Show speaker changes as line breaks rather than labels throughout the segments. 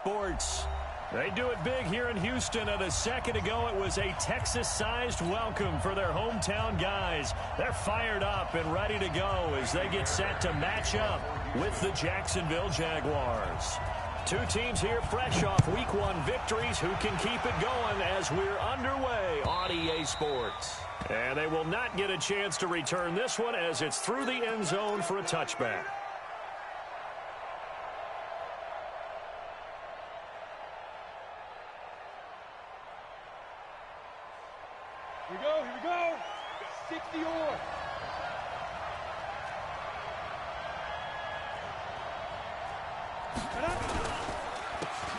Sports.
They do it big here in Houston, and a second ago it was a Texas-sized welcome for their hometown guys. They're fired up and ready to go as they get set to match up with the Jacksonville Jaguars. Two teams here fresh off Week 1 victories who can keep it going as we're underway on EA Sports. And they will not get a chance to return this one as it's through the end zone for a touchback.
Here we go. 60 or.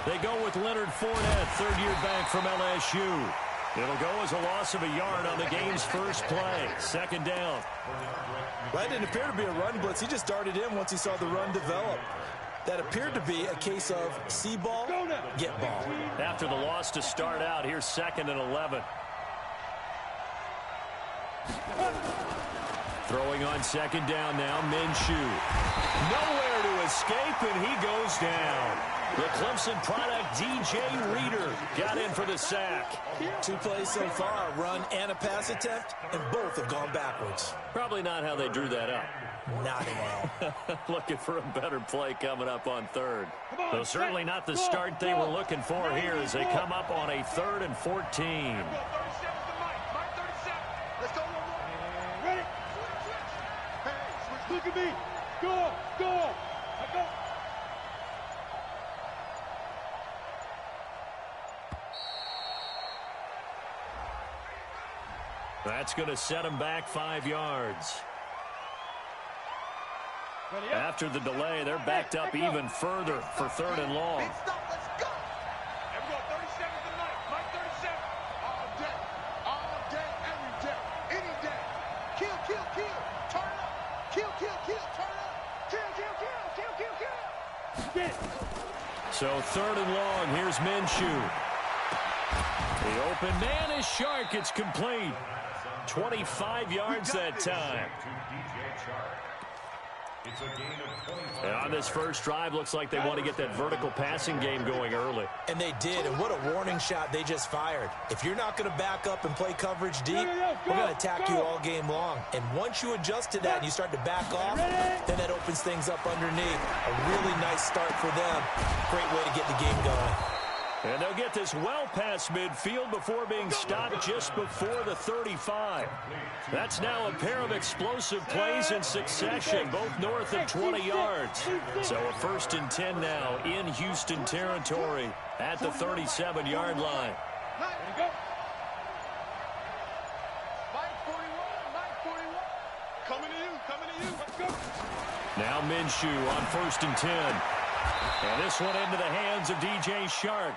They go with Leonard Fournette, third-year back from LSU. It'll go as a loss of a yard on the game's first play. Second down.
Well, that didn't appear to be a run blitz. He just darted in once he saw the run develop. That appeared to be a case of see ball, get ball.
After the loss to start out, here's 2nd and 11. Throwing on second down now, Minshew. Nowhere to escape, and he goes down. The Clemson product, DJ Reader, got in for the sack.
2 plays so far, a run and a pass attempt, and both have gone backwards.
Probably not how they drew that up.
Not at all.
Looking for a better play coming up on third. So certainly not the start they were looking for here as they come up on a 3rd and 14.
Look at me. Go.
That's going to set him back 5 yards. After the delay, they're backed up even further for 3rd and long.
Let's go. Here we go. 37 tonight. Mike 37. All day, every day, any day. Kill. Turn up. Kill. Turn up. Kill.
So 3rd and long. Here's Minshew. The open man is Shark. It's complete. 25 yards that time. And on this first drive, looks like they want to get that vertical passing game going early.
And they did, and what a warning shot they just fired. If you're not going to back up and play coverage deep, we're going to attack you all game long. And once you adjust to that and you start to back off, then that opens things up underneath. A really nice start for them. Great way to get the game going.
And they'll get this well past midfield before being stopped just before the 35. That's now a pair of explosive plays in succession, both north of 20 yards. So a 1st and 10 now in Houston territory at the 37-yard line.
Coming to you.
Now Minshew on 1st and 10. And this one into the hands of DJ Shark.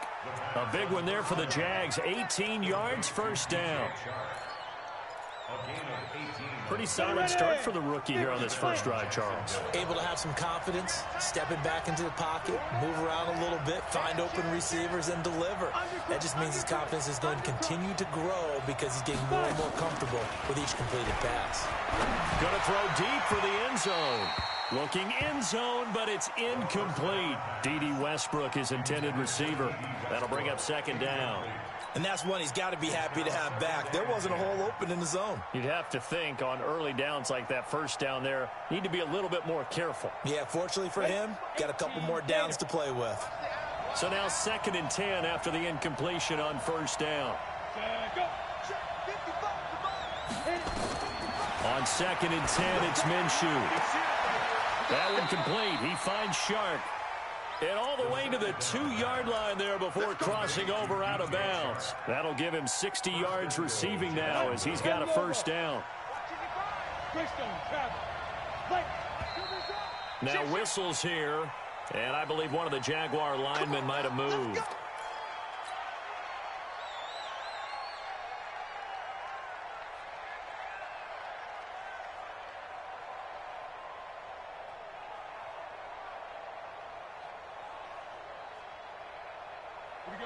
A big one there for the Jags. 18 yards, first down. Pretty solid start for the rookie here on this first drive, Charles.
Able to have some confidence, stepping back into the pocket, move around a little bit, find open receivers, and deliver. That just means his confidence is going to continue to grow because he's getting more and more comfortable with each completed pass.
Going to throw deep for the end zone. Looking end zone, but it's incomplete. D.D. Westbrook, his intended receiver. That'll bring up 2nd down.
And that's one he's got to be happy to have back. There wasn't a hole open in the zone.
You'd have to think on early downs like that first down there, need to be a little bit more careful.
Yeah, fortunately for him, got a couple more downs to play with.
So now 2nd and 10 after the incompletion on 1st down. On 2nd and 10, it's Minshew. That one complete. He finds Shark. And all the way to the 2-yard line there before crossing over out of bounds. That'll give him 60 yards receiving now as he's got a 1st down. Now whistles here. And I believe one of the Jaguar linemen might have moved.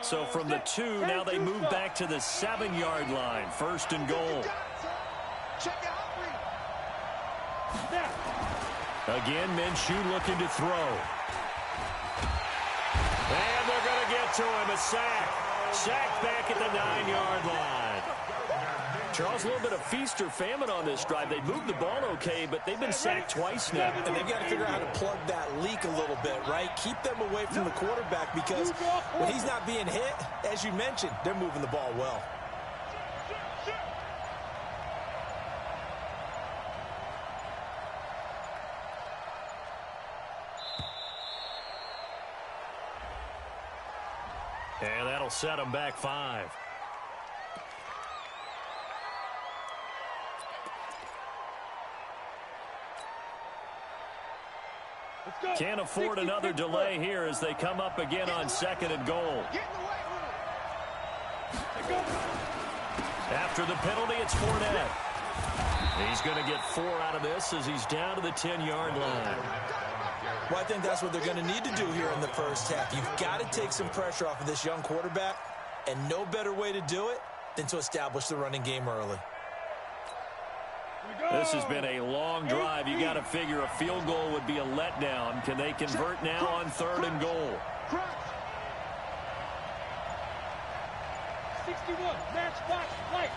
So from the 2, now they move back to the 7-yard line. 1st and goal. Again, Minshew looking to throw. And they're going to him, a sack. Sacked back at the 9-yard line. Charles, a little bit of feast or famine on this drive. They moved the ball okay, but they've been sacked twice now.
And they've got to figure out how to plug that leak a little bit, right? Keep them away from the quarterback because when he's not being hit, as you mentioned, they're moving the ball well.
And that'll set them back 5. Can't afford another delay here as they come up again on 2nd and goal. After the penalty, it's Fournette. He's going to get 4 out of this as he's down to the 10-yard line.
Well, I think that's what they're going to need to do here in the first half. You've got to take some pressure off of this young quarterback, and no better way to do it than to establish the running game early.
This has been a long drive. You got to figure a field goal would be a letdown. Can they convert now on 3rd and goal?
61, match box, light.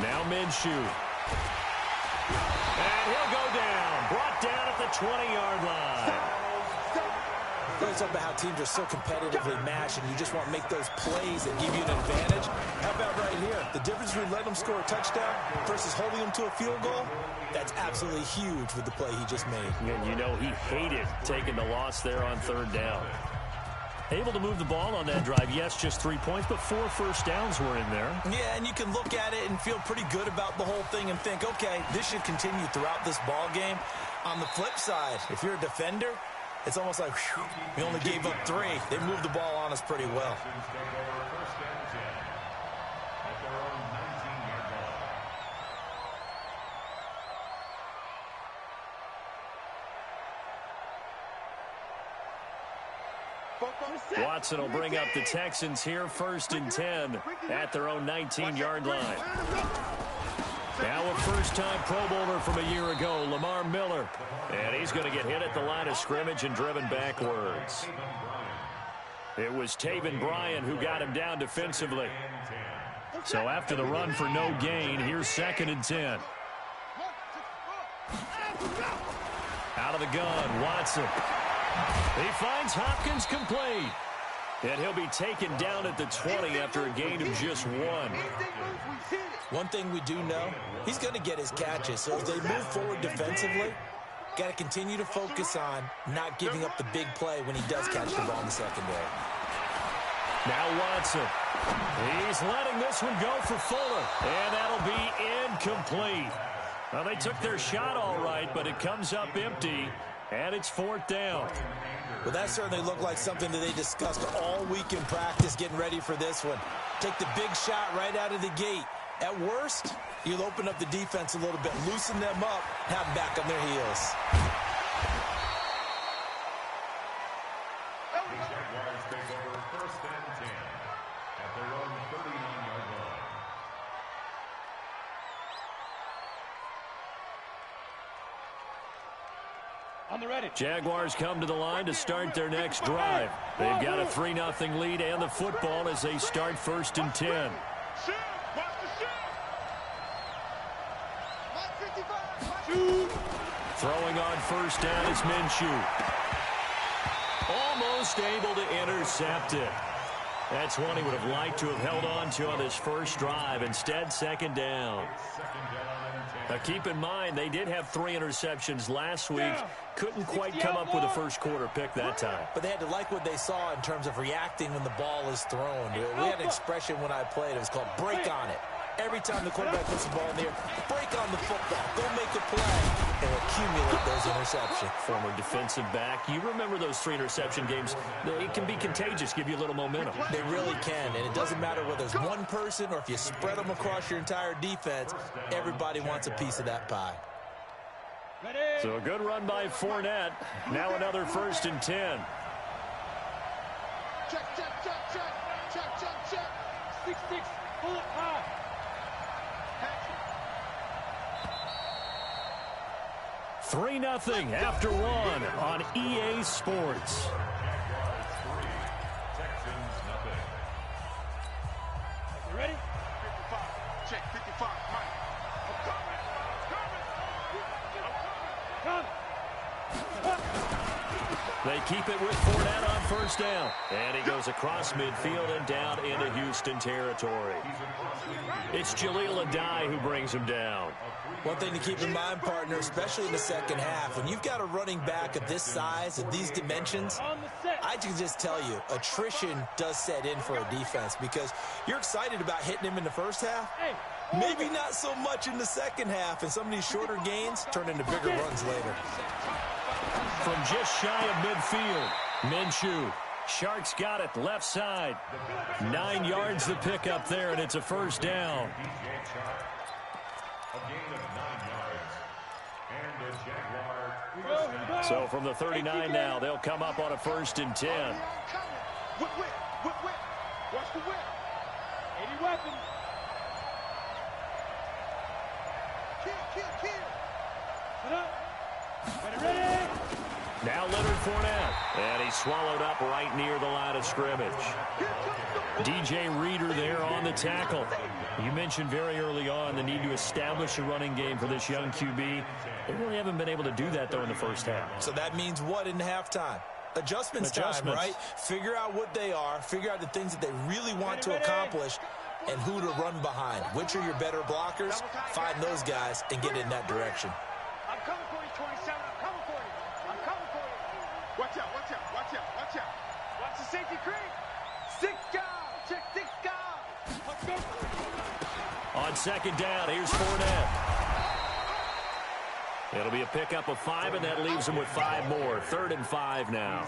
Now Minshew. And he'll go down. Brought down at the 20-yard line.
It's about how teams are so competitively matched, and you just want to make those plays that give you an advantage. How about right here? The difference between letting them score a touchdown versus holding them to a field goal, that's absolutely huge with the play he just made.
And you know he hated taking the loss there on 3rd down. Able to move the ball on that drive. Yes, just 3 points, but 4 first downs were in there.
Yeah, and you can look at it and feel pretty good about the whole thing and think, okay, this should continue throughout this ball game. On the flip side, if you're a defender, it's almost like, whew, we only gave up 3. They moved the ball on us pretty well.
Watson will bring up the Texans here 1st and 10 at their own 19-yard line. Now a first-time Pro Bowler from a year ago, Lamar Miller. And he's going to get hit at the line of scrimmage and driven backwards. It was Taven Bryan who got him down defensively. So after the run for no gain, here's 2nd and 10. Out of the gun, Watson. He finds Hopkins complete. And he'll be taken down at the 20 after a gain of just 1.
One thing we do know, he's going to get his catches. So as they move forward defensively, got to continue to focus on not giving up the big play when he does catch the ball in the secondary.
Now Watson. He's letting this one go for Fuller. And that'll be incomplete. Well, they took their shot all right, but it comes up empty. And it's 4th down.
Well, that certainly looked like something that they discussed all week in practice getting ready for this one. Take the big shot right out of the gate. At worst, you'll open up the defense a little bit, loosen them up, have them back on their heels.
Jaguars take over 1st and 10 at their own 39-yard line.
On the ready.
Jaguars come to the line to start their next drive. They've got a 3-0 lead and the football as they start 1st and 10. Throwing on 1st down is Minshew. Almost able to intercept it. That's one he would have liked to have held on to on this first drive. Instead, 2nd down. Now, keep in mind, they did have 3 interceptions last week. Couldn't quite come up with a first-quarter pick that time.
But they had to like what they saw in terms of reacting when the ball is thrown. We had an expression when I played. It was called break on it. Every time the quarterback puts the ball in the air, break on the football. Go make a play and accumulate those interceptions.
Former defensive back. You remember those 3 interception games. It can be contagious, give you a little momentum.
They really can, and it doesn't matter whether it's one person or if you spread them across your entire defense, everybody wants a piece of that pie.
So a good run by Fournette. Now another 1st and 10.
Check, check, check, check, check, check, check.
6-6, pull it high.
3-0 after one on EA Sports.
You ready?
55. Check 55. Mike. I'm coming.
Come.
They keep it with Fournette on first down. And he goes across midfield and down into Houston territory. It's Jaleel Adai who brings him down.
One thing to keep in mind, partner, especially in the second half, when you've got a running back of this size, of these dimensions,
On the set.
I can just tell you, attrition does set in for a defense because you're excited about hitting him in the first half.
Hey.
Maybe not so much in the second half, and some of these shorter gains turn into bigger runs later.
From just shy of midfield, Minshew. Sharks got it, left side. 9 yards the pick up there, and it's a first down. So from the 39 now, they'll come up on a 1st and 10.
Whip. Watch the whip.
80 weapons.
Kill.
Put up. Ready.
Now Leonard Fournette, and he's swallowed up right near the line of scrimmage. DJ Reader there on the tackle. You mentioned very early on the need to establish a running game for this young QB. They really haven't been able to do that, though, in the first half.
So that means what in halftime? Adjustments time, right? Figure out what they are, figure out the things that they really want to accomplish, and who to run behind. Which are your better blockers? Find those guys and get in that direction.
I'm coming for you, 27. I'm coming for you. Watch out. Watch the safety creep. 6 guys. Check 6 guys.
Let's go.
On second down, here's Fournette. It'll be a pickup of 5, and that leaves them with 5 more. 3rd and 5 now.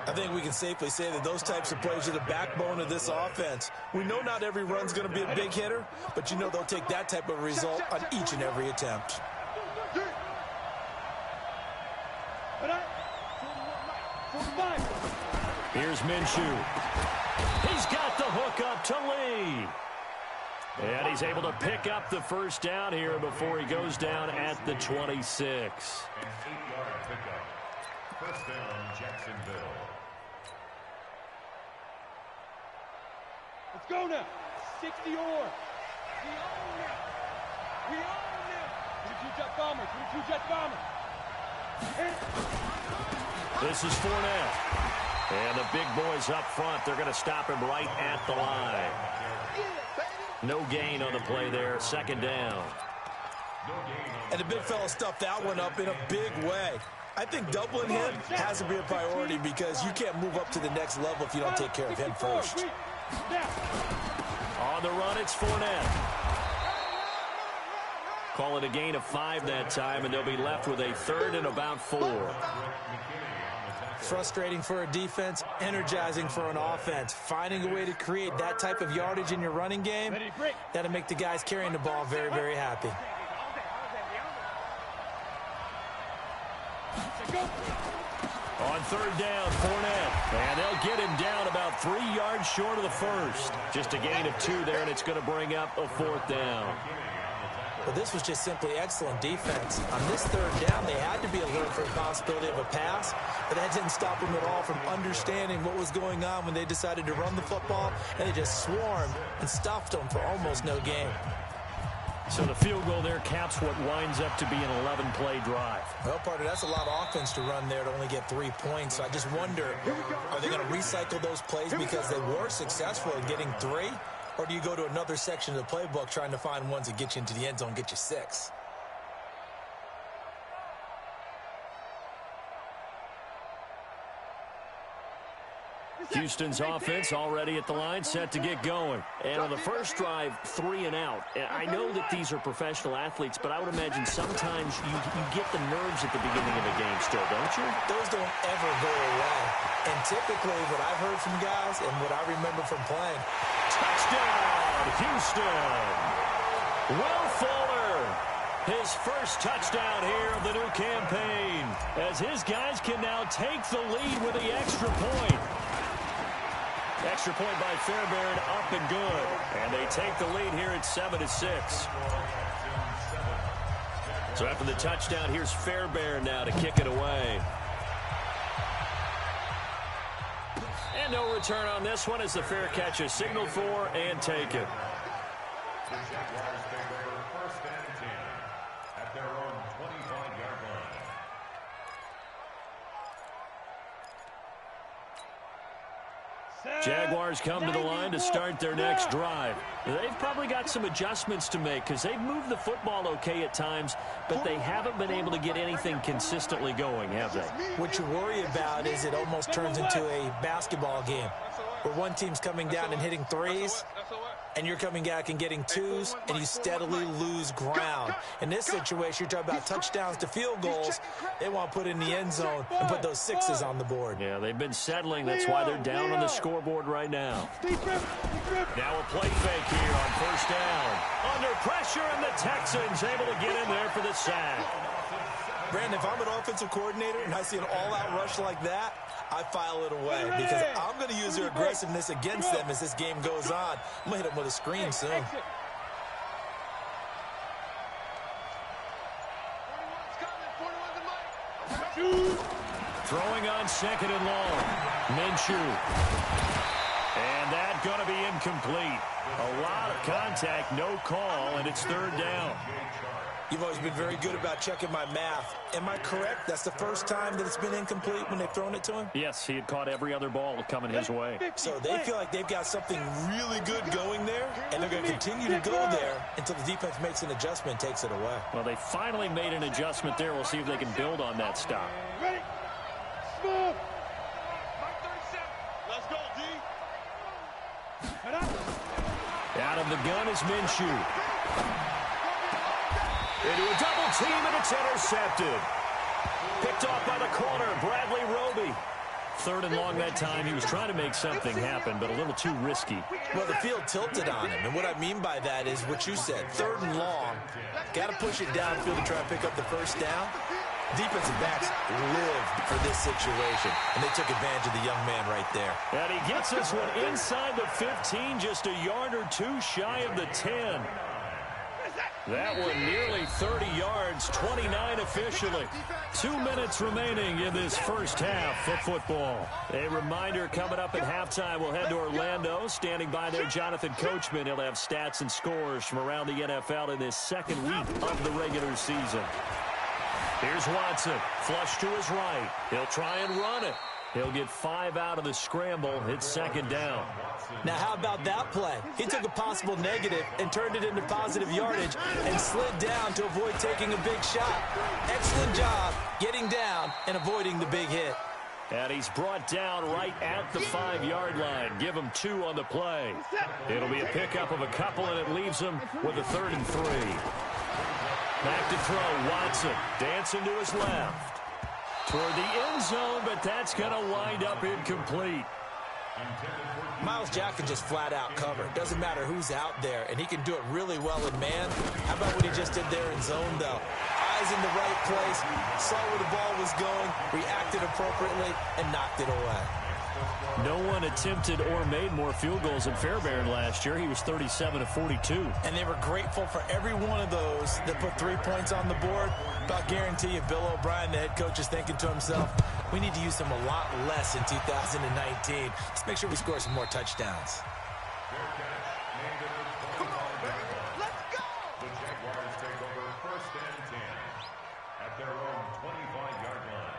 I think we can safely say that those types of plays are the backbone of this offense. We know not every run's going to be a big hitter, but you know they'll take that type of result on each and every attempt.
Put up. 45.
Here's Minshew. He's got the hook up to Lee. And he's able to pick up the first down here before he goes down at the 26.
An 8-yard pickup. First down, Jacksonville.
Let's go now. 60 or. We own them. 22 Jet Bomber. 22 Jet Bomber.
This is Fournette. And the big boys up front, they're going to stop him right at the line. No gain on the play there, 2nd down.
And the big fella stuffed that one up in a big way. I think doubling him has to be a priority because you can't move up to the next level if you don't take care of him first.
On the run, it's Fournette. Call it a gain of 5 that time, and they'll be left with a 3rd and about 4.
Frustrating for a defense, energizing for an offense. Finding a way to create that type of yardage in your running game, that'll make the guys carrying the ball very, very happy.
On 3rd down, Fournette. And they'll get him down about 3 yards short of the first. Just a gain of 2 there, and it's going to bring up a 4th down.
But this was just simply excellent defense. On this 3rd down, they had to be alert for the possibility of a pass, but that didn't stop them at all from understanding what was going on when they decided to run the football, and they just swarmed and stuffed them for almost no gain.
So the field goal there caps what winds up to be an 11-play drive.
Well, partner, that's a lot of offense to run there to only get 3 points. So I just wonder, are they going to recycle those plays because they were successful in getting 3? Or do you go to another section of the playbook trying to find ones that get you into the end zone, get you 6?
Houston's offense already at the line, set to get going. And on the first drive, 3 and out. I know that these are professional athletes, but I would imagine sometimes you get the nerves at the beginning of a game still, don't you?
Those don't ever go away. And typically what I've heard from guys and what I remember from playing,
touchdown, Houston. Will Fuller, his first touchdown here of the new campaign, as his guys can now take the lead with the extra point. Extra point by Fairbairn, up and good. And they take the lead here at 7-6. So after the touchdown, here's Fairbairn now to kick it away. And no return on this one as the fair catch is signaled for and taken.
The Jaguars take over first and 10 at their own 25-yard line.
Jaguars come to the line to start their next drive. They've probably got some adjustments to make because they've moved the football okay at times, but they haven't been able to get anything consistently going, have they?
What you worry about is it almost turns into a basketball game where one team's coming down and hitting threes, and you're coming back and getting twos, and you steadily lose ground. In this situation, you're talking about touchdowns to field goals. They want to put in the end zone and put those sixes on the board.
Yeah, they've been settling. That's why they're down on the scoreboard right now. Now a play fake here on first down. Under pressure, and the Texans able to get in there for the sack.
Brandon, if I'm an offensive coordinator and I see an all-out rush like that, I file it away because I'm going to use their aggressiveness against them as this game goes on. I'm going to hit them with a screen soon.
Throwing on second and long. Minshew. And that's going to be incomplete. A lot of contact, no call, and it's third down.
You've always been very good about checking my math. Am I correct? That's the first time that it's been incomplete when they've thrown it to him?
Yes, he had caught every other ball coming his way.
So they feel like they've got something really good going there, and they're going to continue to go there until the defense makes an adjustment and takes it away.
Well, they finally made an adjustment there. We'll see if they can build on that stop.
Ready? Smooth.
Let's go, D.
Out of the gun is Minshew. Into a double team, and it's intercepted. Picked off by the corner, Bradley Roby. Third and long that time. He was trying to make something happen, but a little too risky.
Well, the field tilted on him, and what I mean by that is what you said. Third and long, got to push it downfield to try to pick up the first down. Defensive backs lived for this situation, and they took advantage of the young man right there.
And he gets this one inside the 15, just a yard or two shy of the 10. That one nearly 30 yards, 29 officially. 2 minutes remaining in this first half of football. A reminder coming up at halftime, we'll head to Orlando. Standing by there, Jonathan Coachman. He'll have stats and scores from around the NFL in this second week of the regular season. Here's Watson, flush to his right. He'll try and run it. He'll get 5 out of the scramble. It's second down.
Now, how about that play? He took a possible negative and turned it into positive yardage and slid down to avoid taking a big shot. Excellent job getting down and avoiding the big hit.
And he's brought down right at the 5-yard line. Give him 2 on the play. It'll be a pickup of a couple, and it leaves him with a 3rd and 3. Back to throw, Watson dancing to his left. Toward the end zone, but that's going to wind up incomplete.
Myles Jack can just flat out cover. Doesn't matter who's out there, and he can do it really well in man. How about what he just did there in zone, though? Eyes in the right place, saw where the ball was going, reacted appropriately, and knocked it away.
No one attempted or made more field goals than Fairbairn last year. He was 37 of 42.
And they were grateful for every one of those that put 3 points on the board. But I'll guarantee you, Bill O'Brien, the head coach, is thinking to himself, we need to use them a lot less in 2019. Let's make sure we score some more touchdowns.
Let's go!
The Jaguars take over first and 10 at their own 25-yard line.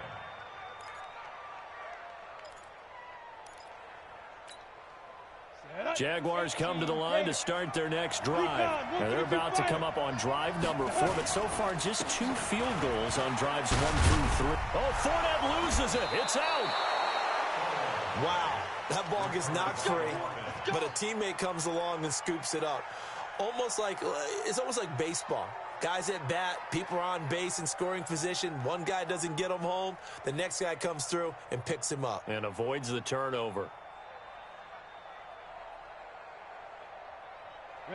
Jaguars come to the line to start their next drive. Now they're about to come up on drive number 4, but so far just 2 field goals on drives 1 through 3. Oh, Fournette loses it. It's out.
Wow, that ball gets knocked free, but a teammate comes along and scoops it up. It's almost like baseball. Guys at bat, people are on base in scoring position. One guy doesn't get him home. The next guy comes through and picks him up.
And avoids the turnover.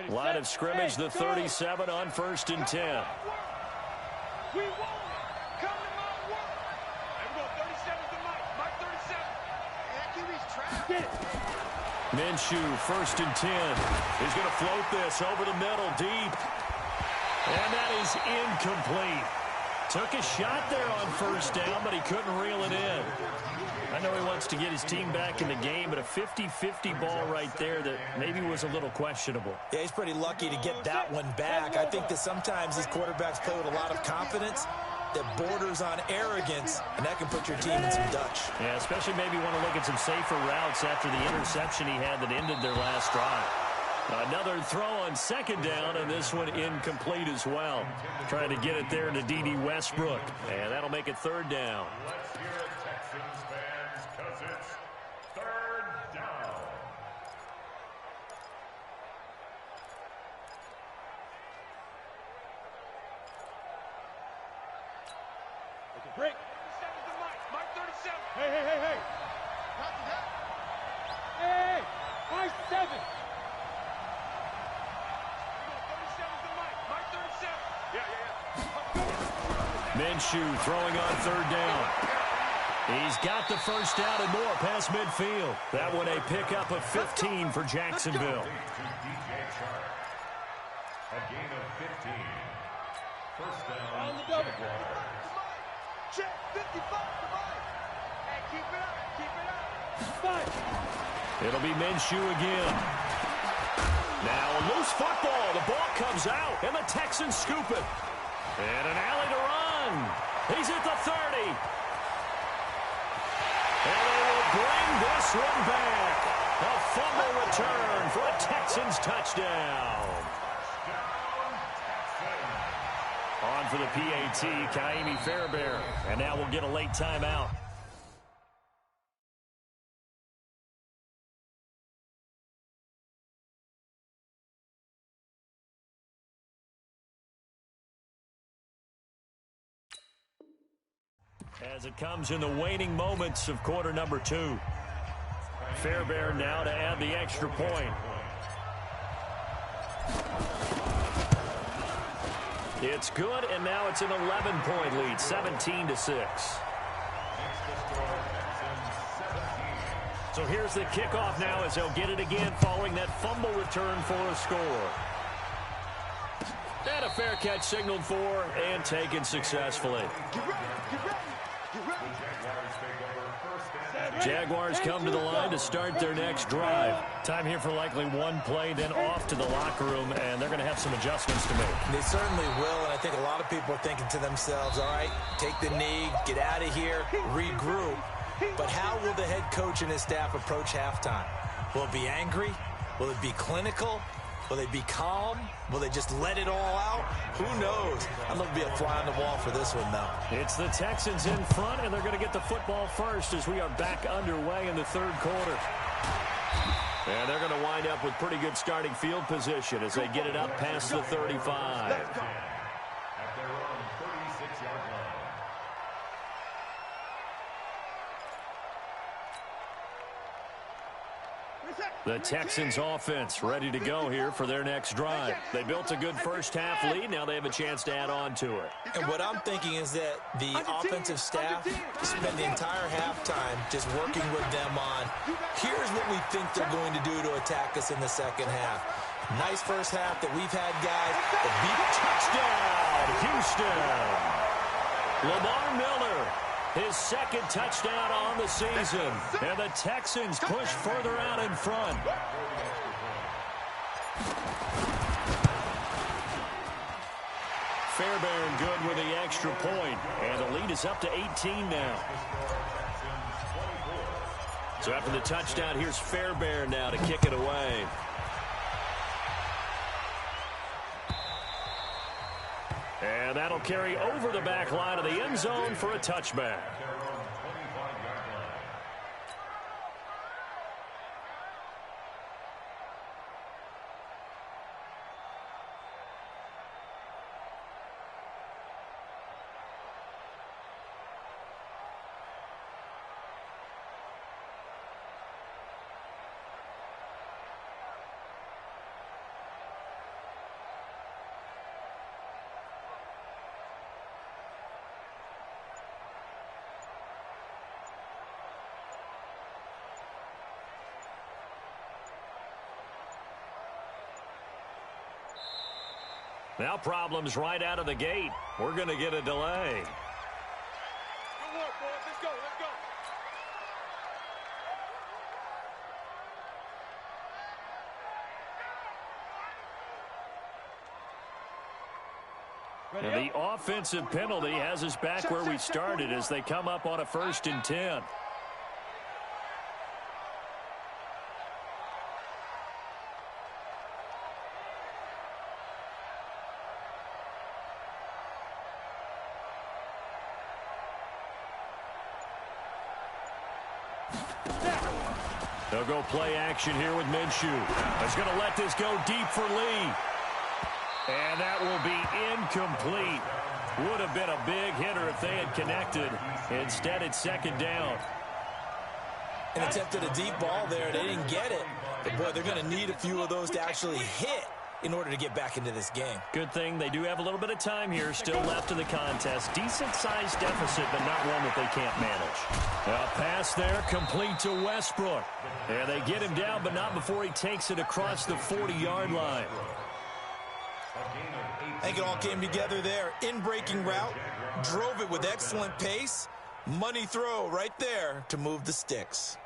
Line of scrimmage, the 37 on 1st and 10.
We won it. Come to my work. Everyone, 37's the mic. Mike 37. That QB's trapped.
Get it.
Minshew, 1st and 10. He's going to float this over the middle, deep. And that is incomplete. Took a shot there on first down, but he couldn't reel it in. I know he wants to get his team back in the game, but a 50-50 ball right there that maybe was a little questionable.
Yeah, he's pretty lucky to get that one back. I think that sometimes these quarterbacks play with a lot of confidence that borders on arrogance, and that can put your team in some Dutch.
Yeah, especially maybe want to look at some safer routes after the interception he had that ended their last drive. Another throw on second down, and this one incomplete as well. Trying to get it there to D.D. Westbrook, and that'll make it third down.
Let's hear it, Texans fans, because it's third down.
Okay, break.
37's the Mike 37.
Hey.
Copy that.
Hey, Mike 7.
37's the Mike 37. Yeah.
Minshew throwing on third down. He's got the first down and more past midfield. That one a pickup of 15 for Jacksonville.
To DJ Chark. A gain of 15. First down.
On the double.
Check 55 the Mike. Hey, keep it up.
5.
It'll be Minshew again. Now a loose football. The ball comes out, and the Texans scoop it. And an alley to run. He's at the 30. And they will bring this one back. A fumble return for a Texans touchdown. On for the PAT, Kaimi Fairbairn. And now we'll get a late timeout. As it comes in the waning moments of quarter number 2. Fairbairn now to add the extra point. It's good, and now it's an 11-point lead, 17-6. So here's the kickoff now as they'll get it again following that fumble return for a score. And a fair catch signaled for and taken successfully. Jaguars come to the line to start their next drive. Time here for likely one play, then off to the locker room, and they're going to have some adjustments to make.
They certainly will, and I think a lot of people are thinking to themselves, all right, take the knee, get out of here, regroup. But how will the head coach and his staff approach halftime? Will it be angry? Will it be clinical? Will they be calm? Will they just let it all out? Who knows? I'd love to be a fly on the wall for this one, though.
It's the Texans in front, and they're going to get the football first as we are back underway in the third quarter. And they're going to wind up with pretty good starting field position as they get it up past the 35.
At their own 36-yard line.
The Texans offense ready to go here for their next drive. They built a good first half lead. Now they have a chance to add on to it.
And what I'm thinking is that the offensive staff spend the entire halftime just working with them on, here's what we think they're going to do to attack us in the second half. Nice first half that we've had, guys. But
Touchdown, Houston. Lamar Miller, his second touchdown on the season. And the Texans push further out in front. Fairbairn good with the extra point. And the lead is up to 18 now. So after the touchdown, here's Fairbairn now to kick it away. And that'll carry over the back line of the end zone for a touchback. Now problems right out of the gate. We're going to get a delay.
Good work, boys. Let's go. Let's go.
And the offensive penalty has us back where we started as they come up on a 1st and 10. They'll go play action here with Minshew. He's going to let this go deep for Lee. And that will be incomplete. Would have been a big hitter if they had connected. Instead, it's 2nd down.
And attempted a deep ball there. They didn't get it. But, boy, they're going to need a few of those to actually hit in order to get back into this game.
Good thing they do have a little bit of time here still left in the contest. Decent-sized deficit, but not one that they can't manage. A pass there complete to Westbrook. And they get him down, but not before he takes it across the 40-yard line.
I think it all came together there. In-breaking route, drove it with excellent pace. Money throw right there to move the sticks.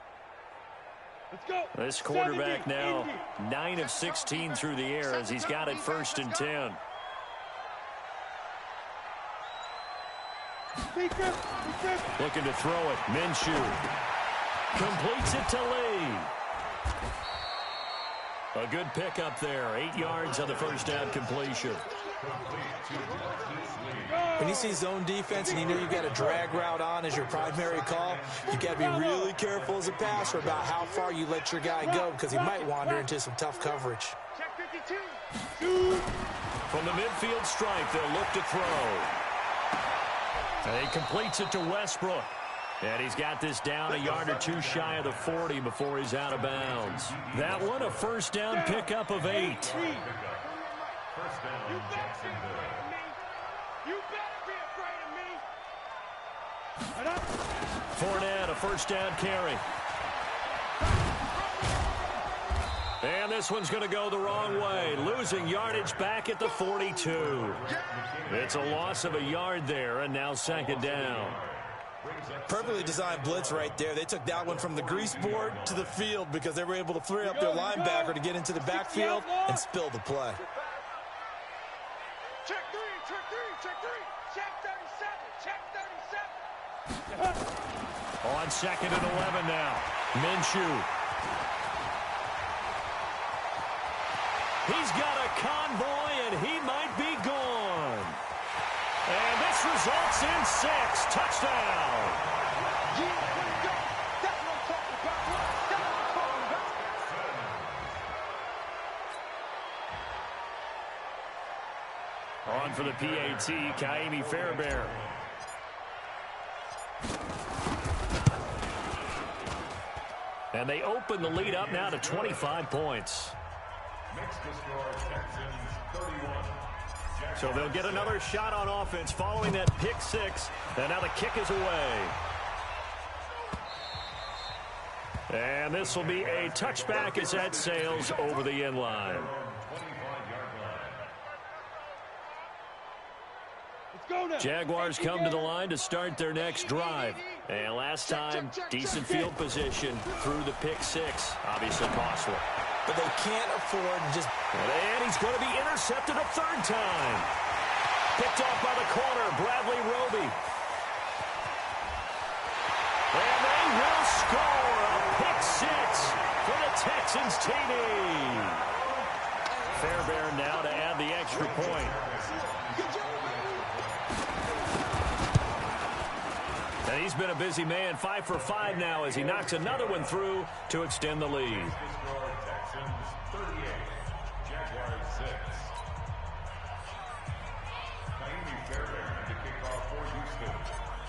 Let's go.
This quarterback now 9 of 16 through the air as he's got it 1st and 10. Looking to throw it. Minshew completes it to Lee. A good pickup there. 8 yards on the 1st down completion.
When you see zone defense and you know you've got a drag route on as your primary call, you got to be really careful as a passer about how far you let your guy go because he might wander into some tough coverage.
From the midfield stripe, they'll look to throw. And he completes it to Westbrook. And he's got this down a yard or two shy of the 40 before he's out of bounds. That one, a 1st down pickup of 8.
You better be afraid of me.
Fournette, a 1st down carry. And this one's going to go the wrong way. Losing yardage back at the 42. It's a loss of a yard there, and now 2nd down.
Perfectly designed blitz right there. They took that one from the grease board to the field because they were able to free up their linebacker to get into the backfield and spill the play.
Check 3, check 3, check 3. Check 37, check 37.
On 2nd and 11 now. Minshew. He's got a convoy, and he might be gone. And this results in 6. Touchdown.
Yeah, there you go. That's what I'm talking about. That's what I'm talking about.
On for the PAT, Kaimi Fairbairn. And they open the lead up now to 25 points.
Makes the score Texans 31.
So they'll get another shot on offense following that pick 6. And now the kick is away. And this will be a touchback as that sails over the end line. Jaguars come to the line to start their next drive. And last time, decent field position through the pick 6. Obviously costly.
But they can't afford to just...
And he's going to be intercepted a 3rd time. Picked off by the corner, Bradley Roby. And they will score a pick 6 for the Texans TD. Fairbairn now to add the extra point. And he's been a busy man, 5 for 5 now as he knocks another one through to extend the lead.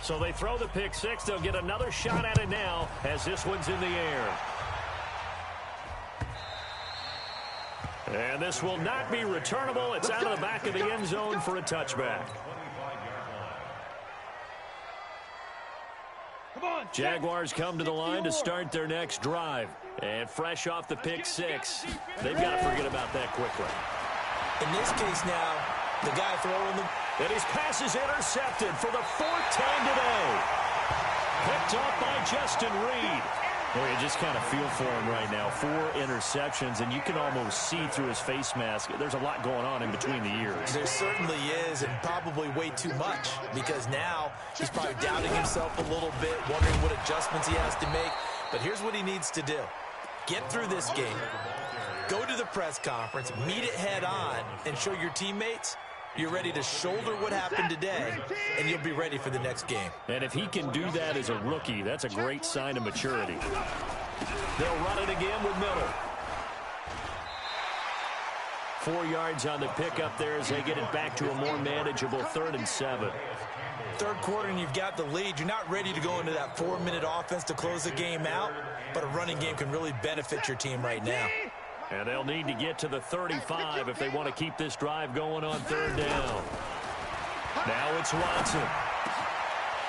So they throw the pick 6. They'll get another shot at it now as this one's in the air. And this will not be returnable. It's out of the back of the end zone for a touchback. Jaguars come to the line to start their next drive. And fresh off the pick 6, they've got to forget about that quickly.
In this case now, The guy throwing them.
And his pass is intercepted for the 4th time today. Picked up by Justin Reed. Well, you just kind of feel for him right now. 4 interceptions, and you can almost see through his face mask. There's a lot going on in between the ears.
There certainly is, and probably way too much, because now he's probably doubting himself a little bit, wondering what adjustments he has to make. But here's what he needs to do. Get through this game, go to the press conference, meet it head on, and show your teammates you're ready to shoulder what happened today, and you'll be ready for the next game.
And if he can do that as a rookie, that's a great sign of maturity. They'll run it again with Miller. 4 yards on the pickup there as they get it back to a more manageable 3rd and 7.
Third quarter and you've got the lead. You're not ready to go into that 4-minute offense to close the game out, but a running game can really benefit your team right now.
And they'll need to get to the 35 if they want to keep this drive going on 3rd down. Now it's Watson.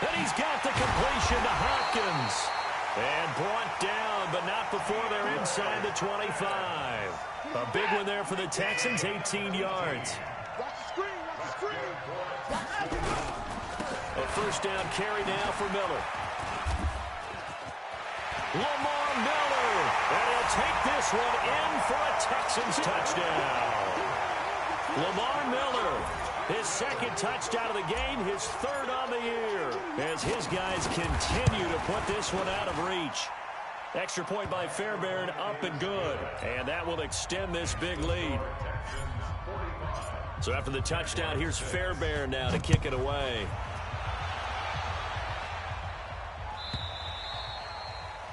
And he's got the completion to Hopkins. And brought down, but not before they're inside the 25. A big one there for the Texans, 18 yards.
Watch the screen, watch the screen.
A 1st down carry now for Miller. Lamar Miller, and he'll take this one in for a Texans touchdown. Lamar Miller, his 2nd touchdown of the game, his 3rd on the year, as his guys continue to put this one out of reach. Extra point by Fairbairn, up and good, and that will extend this big lead. So after the touchdown, here's Fairbairn now to kick it away.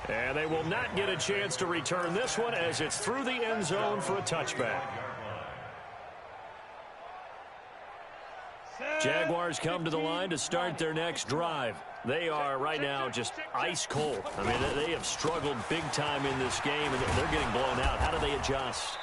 And they will not get a chance to return this one as it's through the end zone for a touchback. Jaguars come to the line to start their next drive. They are right now just ice cold. I mean, they have struggled big time in this game, and they're getting blown out. How do they adjust?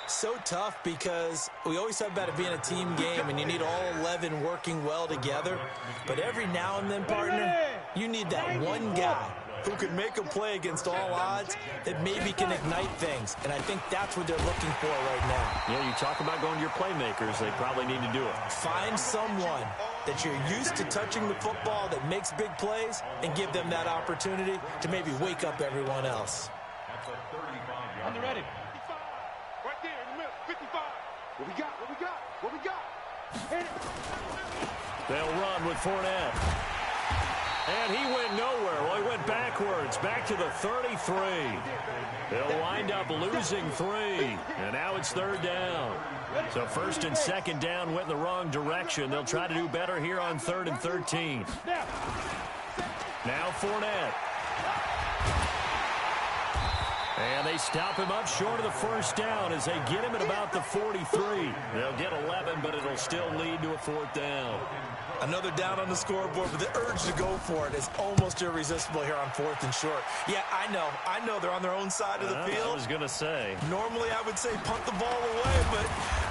So tough because we always talk about it being a team game, and you need all 11 working well together. But every now and then, partner, you need that one guy who can make a play against all odds that maybe can ignite things. And I think that's what they're looking for right now.
Yeah, you talk about going to your playmakers. They probably need to do it.
Find someone that you're used to touching the football that makes big plays and give them that opportunity to maybe wake up everyone else.
On the ready.
55. Right there in the middle. 55. What we got? What we got? What we got? Hit it.
They'll run with Fournette. And he went nowhere. Well, he went backwards, back to the 33. They'll wind up losing 3. And now it's 3rd down. So 1st and 2nd down went in the wrong direction. They'll try to do better here on 3rd and 13. Now Fournette. And they stop him up short of the 1st down as they get him at about the 43. They'll get 11, but it'll still lead to a 4th down.
Another down on the scoreboard, but the urge to go for it is almost irresistible here on 4th and short. Yeah, I know they're on their own side of the field.
I was going to say.
Normally I would say punt the ball away, but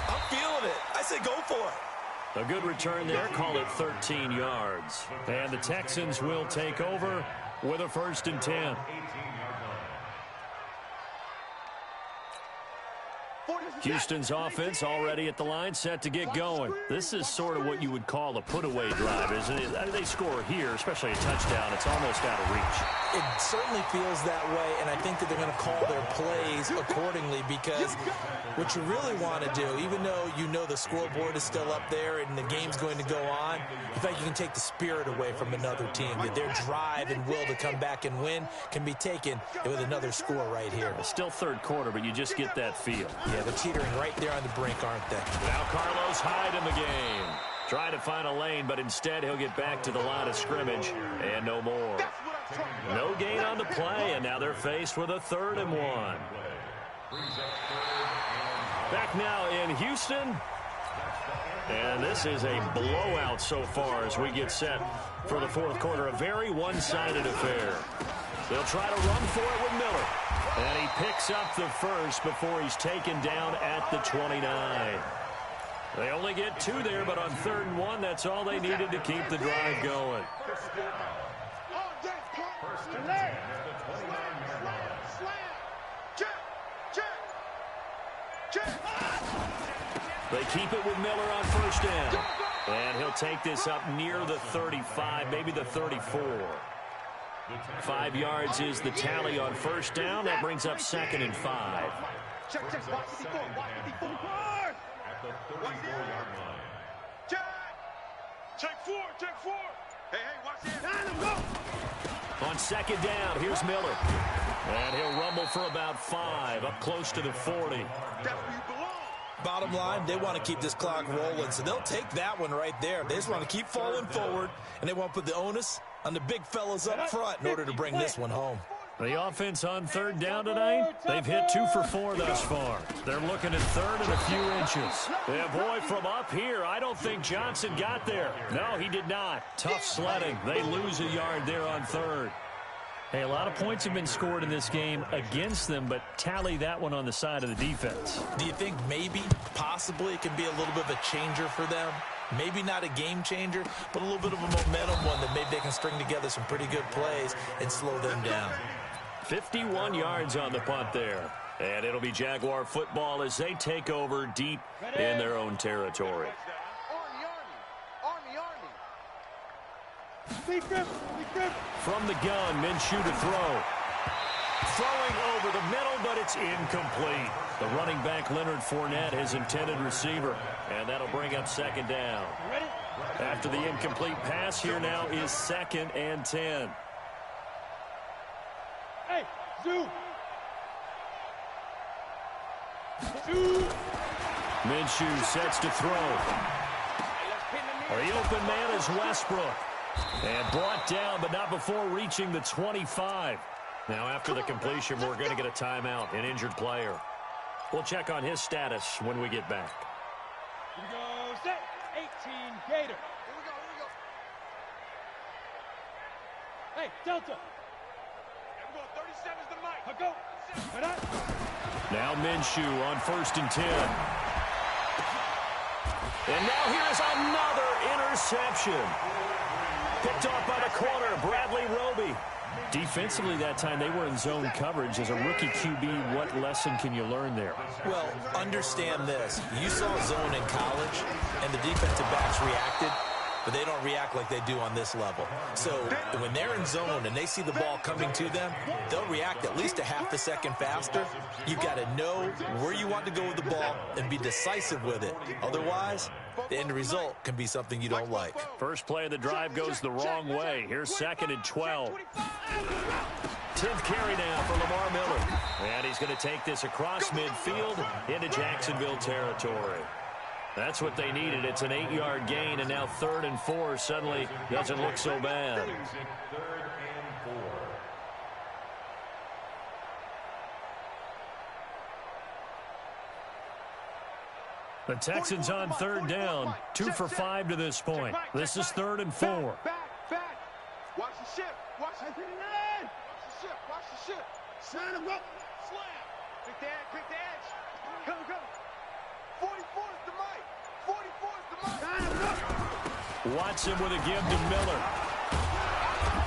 I'm feeling it. I say go for it.
A good return there, call it 13 yards. And the Texans will take over with a 1st and 10. Houston's offense already at the line, set to get going. This is sort of what you would call a put-away drive, isn't it? They score here, especially a touchdown. It's almost out of reach.
It certainly feels that way, and I think that they're going to call their plays accordingly because what you really want to do, even though you know the scoreboard is still up there and the game's going to go on, you think you can take the spirit away from another team, that their drive and will to come back and win can be taken with another score right here.
It's still 3rd quarter, but you just get that feel.
Yeah, they're teetering right there on the brink, aren't they?
Now Carlos Hyde in the game. Trying to find a lane, but instead he'll get back to the line of scrimmage and no more. No gain on the play, and now they're faced with a 3rd and 1. Back now in Houston. And this is a blowout so far as we get set for the 4th quarter. A very one-sided affair. They'll try to run for it with Miller. And he picks up the 1st before he's taken down at the 29. They only get 2 there, but on 3rd and 1, that's all they needed to keep the drive going. They keep it with Miller on first down. And he'll take this up near the 35, maybe the 34. 5 yards is the tally on first down. That brings up 2nd and 5.
Check. Watch 54. Watch 54.
At the 34-yard line.
Check four. Hey, watch it.
On 2nd down, here's Miller. And he'll rumble for about 5, up close to the 40.
That's where you belong.
Bottom line, they want to keep this clock rolling, so they'll take that one right there. They just want to keep falling forward, and they want to put the onus on the big fellas up front in order to bring this one home.
The offense on 3rd down tonight, they've hit 2 for 4 thus far. They're looking at 3rd and a few inches. Yeah, boy, from up here, I don't think Johnson got there. No, he did not. Tough sledding. They lose a yard there on 3rd. Hey, a lot of points have been scored in this game against them, but tally that one on the side of the defense.
Do you think maybe, possibly, it can be a little bit of a changer for them? Maybe not a game changer, but a little bit of a momentum one that maybe they can string together some pretty good plays and slow them down.
51 yards on the punt there. And it'll be Jaguar football as they take over deep in their own territory.
Army.
From the gun, Minshew to throw. Throwing over the middle, but it's incomplete. The running back, Leonard Fournette, his intended receiver. And that'll bring up 2nd down. After the incomplete pass, here now is 2nd and 10.
Hey, Zoo.
Minshew sets to throw. The open man is Westbrook. And brought down, but not before reaching the 25. Now, after the completion, we're going to get a timeout, an injured player. We'll check on his status when we get back.
Here we go, set. 18, Gator.
Here we go.
Hey, Delta.
I'm going 37's the mic.
I'll go. Right on.
Now Minshew on 1st and 10. And now here's another interception. Picked off by the corner, Bradley Roby. Defensively that time, they were in zone coverage. As a rookie QB, what lesson can you learn there?
Well, understand this. You saw zone in college, and the defensive backs reacted, but they don't react like they do on this level. So when they're in zone and they see the ball coming to them, they'll react at least a half a second faster. You've got to know where you want to go with the ball and be decisive with it. Otherwise, the end result can be something you don't like.
First play of the drive goes the wrong way. Here's 2nd and 12. 10th carry now for Lamar Miller. And he's going to take this across midfield into Jacksonville territory. That's what they needed. It's an 8-yard gain, and now 3rd and 4 suddenly doesn't look so bad.
3rd and 4.
The Texans on 3rd down, 2 for 5 to this point. This is 3rd and 4.
Back. Watch the ship. Watch the ship.
Sign him up.
Slam. Pick the edge. Go. 44 is the mic. 44 is the mic.
Sign him up.
Watson with a give to Miller.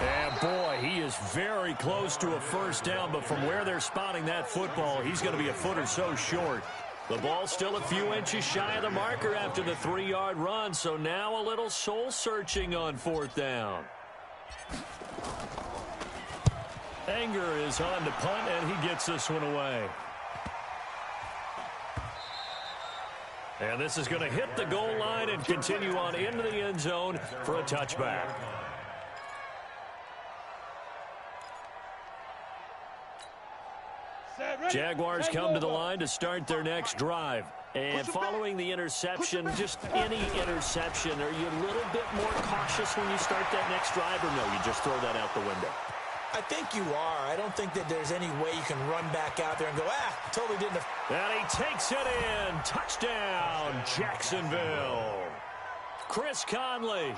And boy, he is very close to a first down, but from where they're spotting that football, he's going to be a foot or so short. The ball still a few inches shy of the marker after the 3-yard run, so now a little soul-searching on 4th down. Anger is on to punt, and he gets this one away. And this is going to hit the goal line and continue on into the end zone for a touchback. Jaguars come to the line to start their next drive. And following the interception, just any interception, are you a little bit more cautious when you start that next drive, or no, you just throw that out the window?
I think you are. I don't think that there's any way you can run back out there and go, totally didn't.
And he takes it in. Touchdown, Jacksonville. Chris Conley,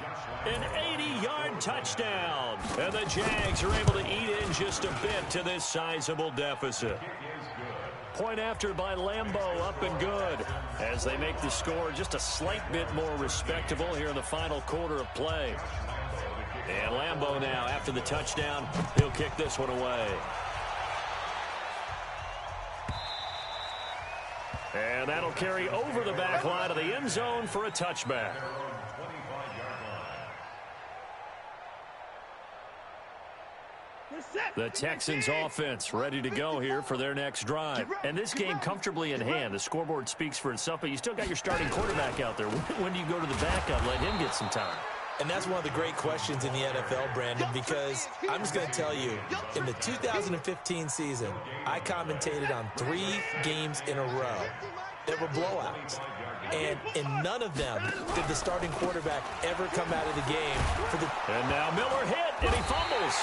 an 80-yard touchdown. And the Jags are able to eat in just a bit to this sizable deficit. Point after by Lambeau, up and good, as they make the score just a slight bit more respectable here in the final quarter of play. And Lambeau now, after the touchdown, he'll kick this one away. And that'll carry over the back line of the end zone for a touchback. The Texans offense ready to go here for their next drive. And this game comfortably in hand. The scoreboard speaks for itself, but you still got your starting quarterback out there. When do you go to the backup, let him get some time?
And that's one of the great questions in the NFL, Brandon, because I'm just going to tell you, in the 2015 season, I commentated on 3 games in a row that were blowouts. And in none of them did the starting quarterback ever come out of the game for the...
And now Miller hit, and he fumbles.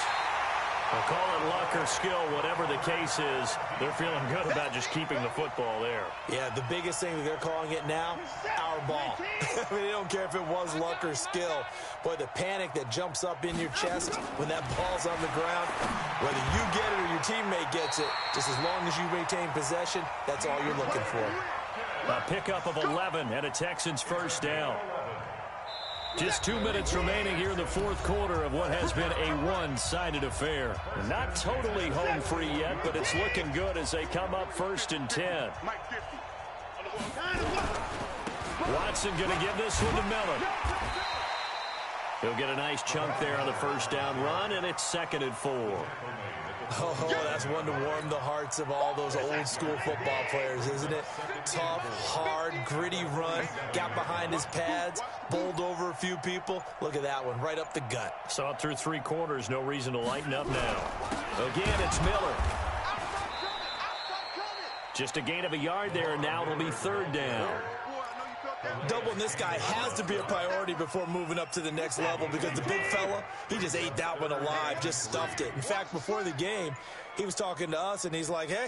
They'll call it luck or skill, whatever the case is. They're feeling good about just keeping the football there.
Yeah, the biggest thing that they're calling it now, our ball. I mean, they don't care if it was luck or skill. Boy, the panic that jumps up in your chest when that ball's on the ground, whether you get it or your teammate gets it, just as long as you maintain possession, that's all you're looking for.
A pickup of 11 and a Texans first down. Just 2 minutes remaining here in the fourth quarter of what has been a one-sided affair. Not totally home free yet, but it's looking good as they come up 1st and 10. Watson going to give this one to Miller. He'll get a nice chunk there on the first down run, and it's 2nd and 4.
Oh, that's one to warm the hearts of all those old-school football players, isn't it? Tough, hard, gritty run, got behind his pads, bowled over a few people. Look at that one, right up the gut.
Saw it through 3 quarters, no reason to lighten up now. Again, it's Miller. Just a gain of a yard there, and now it'll be 3rd down.
Doubling this guy has to be a priority before moving up to the next level because the big fella, he just ate that one alive, just stuffed it. In fact, before the game, he was talking to us, and he's like, hey,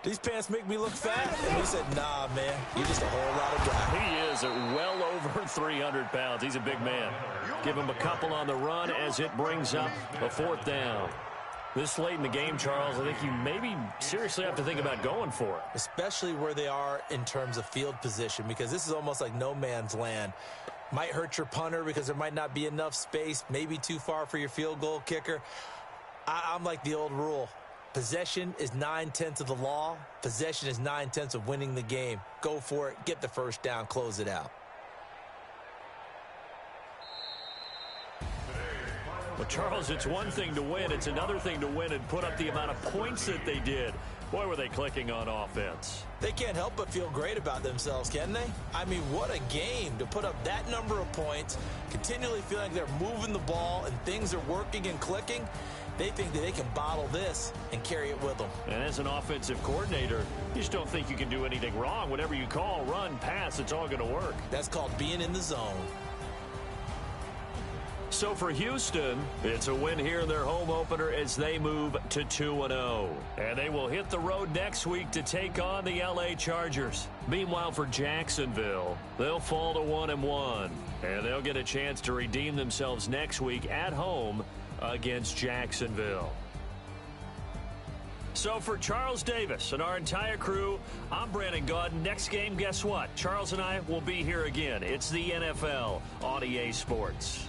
these pants make me look fat. And we said, nah, man, you're just a whole lot of guy.
He is at well over 300 pounds. He's a big man. Give him a couple on the run as it brings up a 4th down. This late in the game, Charles, I think you maybe seriously have to think about going for it.
Especially where they are in terms of field position, because this is almost like no man's land. Might hurt your punter because there might not be enough space, maybe too far for your field goal kicker. I'm like the old rule. Possession is 9/10 of the law. Possession is 9/10 of winning the game. Go for it, get the first down, close it out.
Well, Charles, it's one thing to win. It's another thing to win and put up the amount of points that they did. Boy, were they clicking on offense.
They can't help but feel great about themselves, can they? I mean, what a game to put up that number of points, continually feeling like they're moving the ball and things are working and clicking. They think that they can bottle this and carry it with them.
And as an offensive coordinator, you just don't think you can do anything wrong. Whatever you call, run, pass, it's all going to work.
That's called being in the zone.
So for Houston, it's a win here in their home opener as they move to 2-0. And they will hit the road next week to take on the LA Chargers. Meanwhile, for Jacksonville, they'll fall to 1-1. And they'll get a chance to redeem themselves next week at home against Jacksonville. So for Charles Davis and our entire crew, I'm Brandon Gaudin. Next game, guess what? Charles and I will be here again. It's the NFL on EA Sports.